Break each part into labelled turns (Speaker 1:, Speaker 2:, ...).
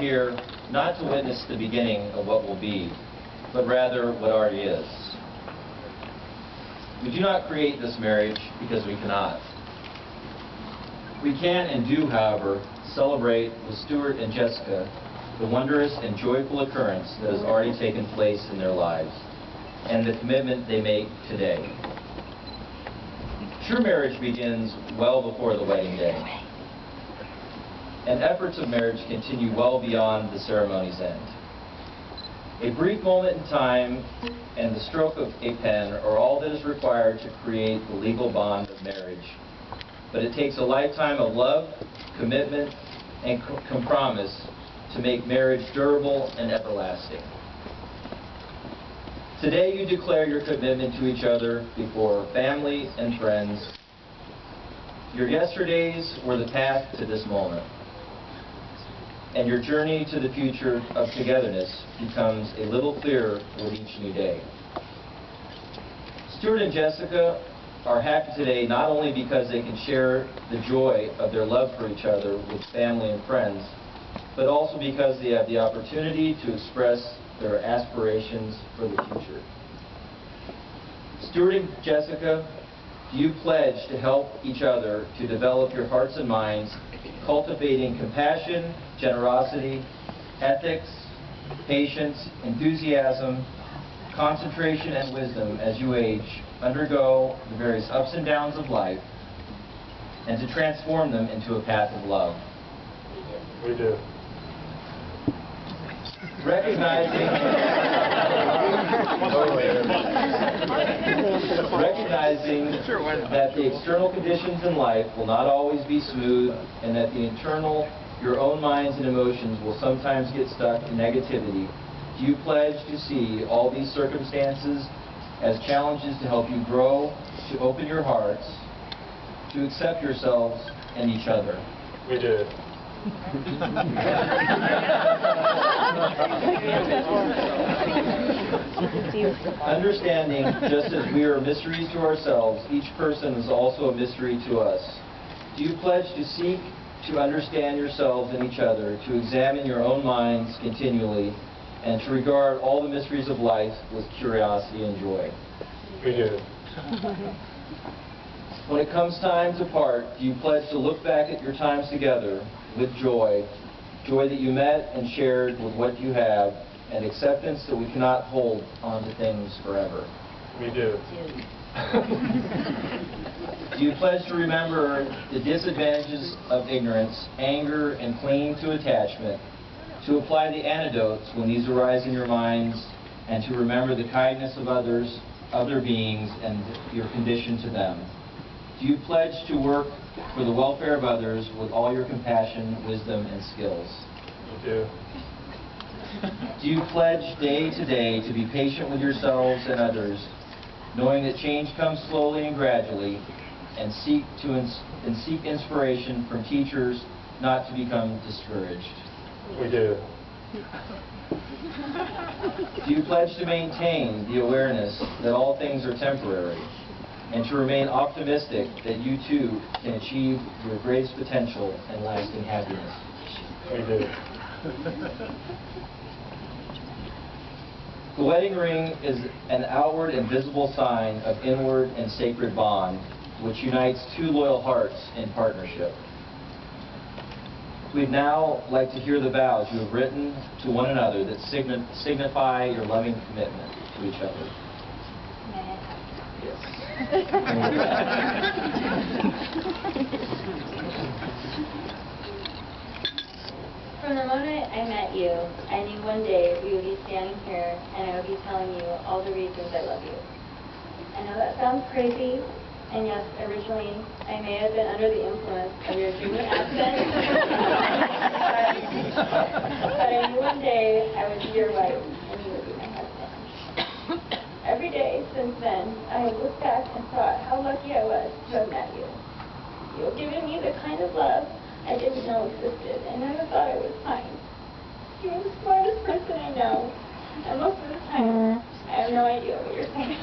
Speaker 1: here not to witness the beginning of what will be, but rather what already is. We do not create this marriage because we cannot. We can and do, however, celebrate with Stuart and Jessica the wondrous and joyful occurrence that has already taken place in their lives, and the commitment they make today. True marriage begins well before the wedding day, and efforts of marriage continue well beyond the ceremony's end. A brief moment in time and the stroke of a pen are all that is required to create the legal bond of marriage, but it takes a lifetime of love, commitment, and compromise to make marriage durable and everlasting. Today you declare your commitment to each other before family and friends. Your yesterdays were the path to this moment, and your journey to the future of togetherness becomes a little clearer with each new day. Stuart and Jessica are happy today not only because they can share the joy of their love for each other with family and friends, but also because they have the opportunity to express their aspirations for the future. Stuart and Jessica, do you pledge to help each other to develop your hearts and minds, cultivating compassion, generosity, ethics, patience, enthusiasm, concentration, and wisdom as you age, undergo the various ups and downs of life, and to transform them into a path of love?
Speaker 2: We do.
Speaker 1: Recognizing that the external conditions in life will not always be smooth, and that the internal, your own minds and emotions will sometimes get stuck in negativity, do you pledge to see all these circumstances as challenges to help you grow, to open your hearts, to accept yourselves and each other?
Speaker 2: We do.
Speaker 1: Understanding, just as we are mysteries to ourselves, each person is also a mystery to us. Do you pledge to seek to understand yourselves and each other, to examine your own minds continually, and to regard all the mysteries of life with curiosity and joy?
Speaker 2: We do.
Speaker 1: When it comes time to part, do you pledge to look back at your times together with joy, joy that you met and shared with what you have, and acceptance that we cannot hold on to things forever?
Speaker 2: We do.
Speaker 1: Do you pledge to remember the disadvantages of ignorance, anger, and clinging to attachment, to apply the antidotes when these arise in your minds, and to remember the kindness of others, other beings, and your condition to them? Do you pledge to work for the welfare of others with all your compassion, wisdom, and skills?
Speaker 2: We do.
Speaker 1: Do you pledge day to day to be patient with yourselves and others, knowing that change comes slowly and gradually, and seek inspiration from teachers, not to become discouraged?
Speaker 2: We do.
Speaker 1: Do you pledge to maintain the awareness that all things are temporary, and to remain optimistic that you too can achieve your greatest potential and lasting happiness?
Speaker 2: We do.
Speaker 1: The wedding ring is an outward and visible sign of inward and sacred bond, which unites two loyal hearts in partnership. We'd now like to hear the vows you have written to one another that signify your loving commitment to each other. Yes.
Speaker 3: From the moment I met you, I knew one day we would be standing here and I would be telling you all the reasons I love you. I know that sounds crazy, and yes, originally I may have been under the influence of your dreamy accent, but I knew one day I would be your wife and you would be my husband. Every day since then, I have looked back and thought how lucky I was to have met you. You have given me the kind of love I didn't know existed, and I never thought I would find. You are the smartest person I know, and most of the time, I have no idea what you're saying.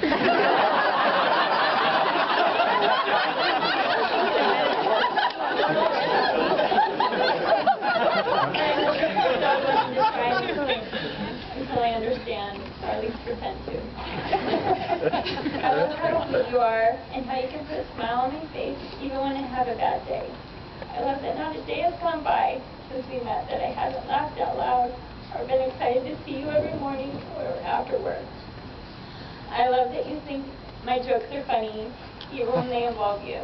Speaker 3: or at least pretend to. I love how sweet you are and how you can put a smile on my face even when I have a bad day. I love that not a day has gone by since we met that I haven't laughed out loud or been excited to see you every morning or after work. I love that you think my jokes are funny even when they involve you.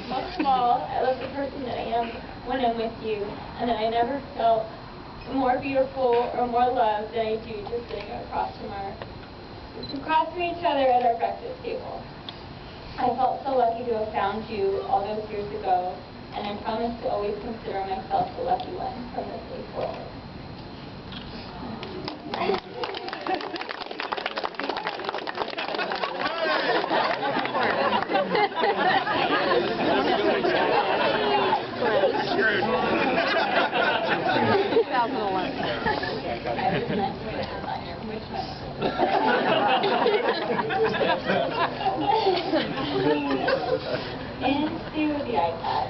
Speaker 3: Most of all, I love the person that I am when I'm with you, and that I never felt more beautiful or more loved than I do just sitting across from each other at our breakfast table. I felt so lucky to have found you all those years ago, and I promise to always consider myself the lucky one from this day forward. Into the iPad.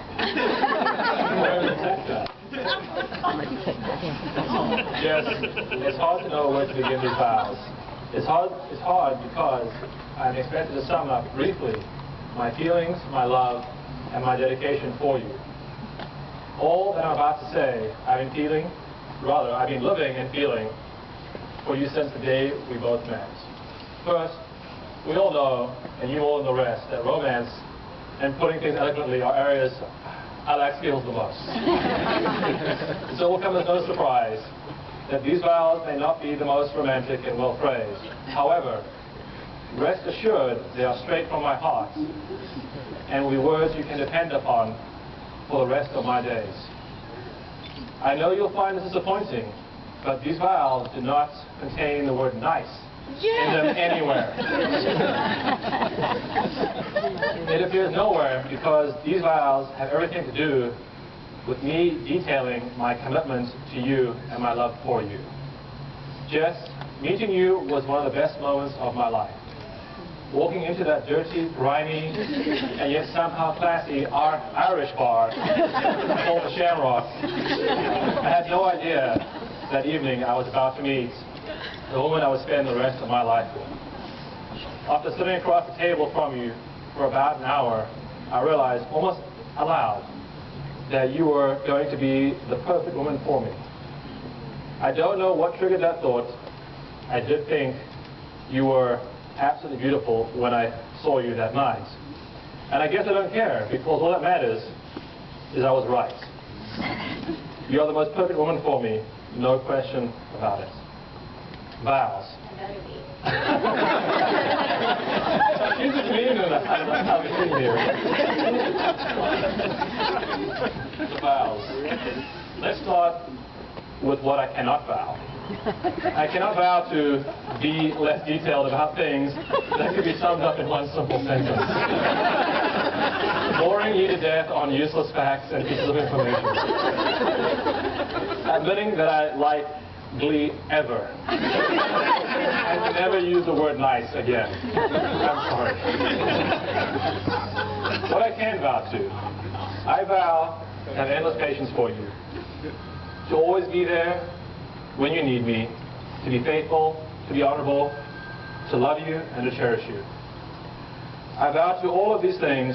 Speaker 2: Yes, it's hard to know where to begin these vows. It's hard because I'm expected to sum up briefly my feelings, my love, and my dedication for you. All that I'm about to say, I've been living and feeling for you since the day we both met. First, we all know, and you all know the rest, that romance and putting things eloquently are areas I like skills the most. So it will come as no surprise that these vows may not be the most romantic and well phrased. However, rest assured they are straight from my heart and will be words you can depend upon for the rest of my days. I know you'll find this disappointing, but these vows do not contain the word nice in them anywhere. It appears nowhere because these vows have everything to do with me detailing my commitment to you and my love for you. Jess, meeting you was one of the best moments of my life. Walking into that dirty, grimy, and yet somehow classy Irish bar called the Shamrock, I had no idea that evening I was about to meet the woman I would spend the rest of my life with. After sitting across the table from you for about an hour, I realized almost aloud that you were going to be the perfect woman for me. I don't know what triggered that thought. I did think you were absolutely beautiful when I saw you that night. And I guess I don't care, because all that matters is I was right. You are the most perfect woman for me, no question about it. Vows. She's a comedian and I'm a thing here. The vows. Let's start with what I cannot vow. I cannot vow to be less detailed about things that could be summed up in one simple sentence. Boring you to death on useless facts and pieces of information. Admitting that I like Glee ever. And to never use the word nice again. I'm sorry. What I can vow to, I vow to have endless patience for you. To always be there when you need me, to be faithful, to be honorable, to love you, and to cherish you. I vow to all of these things,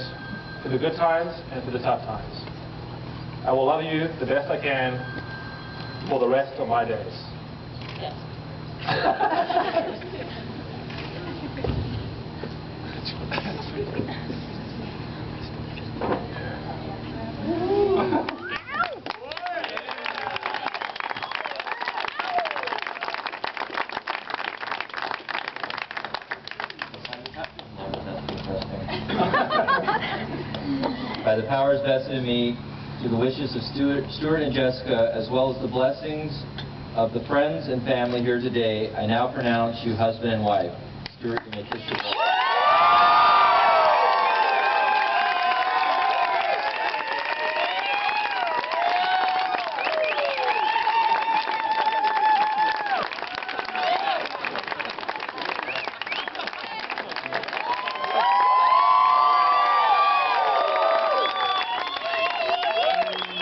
Speaker 2: to the good times and to the tough times. I will love you the best I can for the rest of my days.
Speaker 3: Yes.
Speaker 1: By the powers vested in me, through the wishes of Stuart and Jessica, as well as the blessings of the friends and family here today, I now pronounce you husband and wife. Stuart, you may kiss your wife.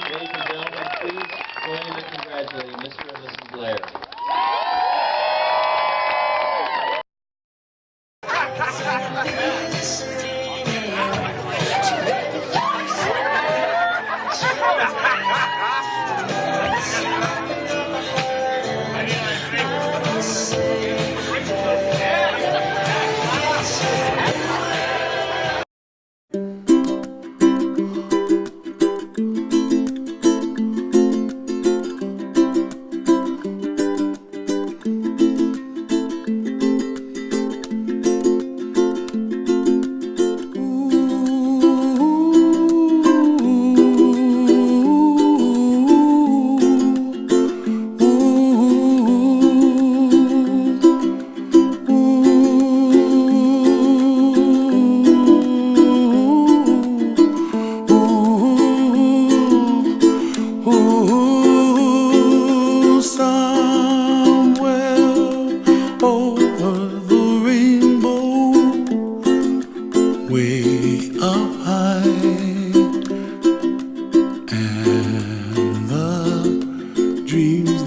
Speaker 1: Ladies and gentlemen, please join me in congratulating Mr. and Mrs. Blair.
Speaker 4: dreams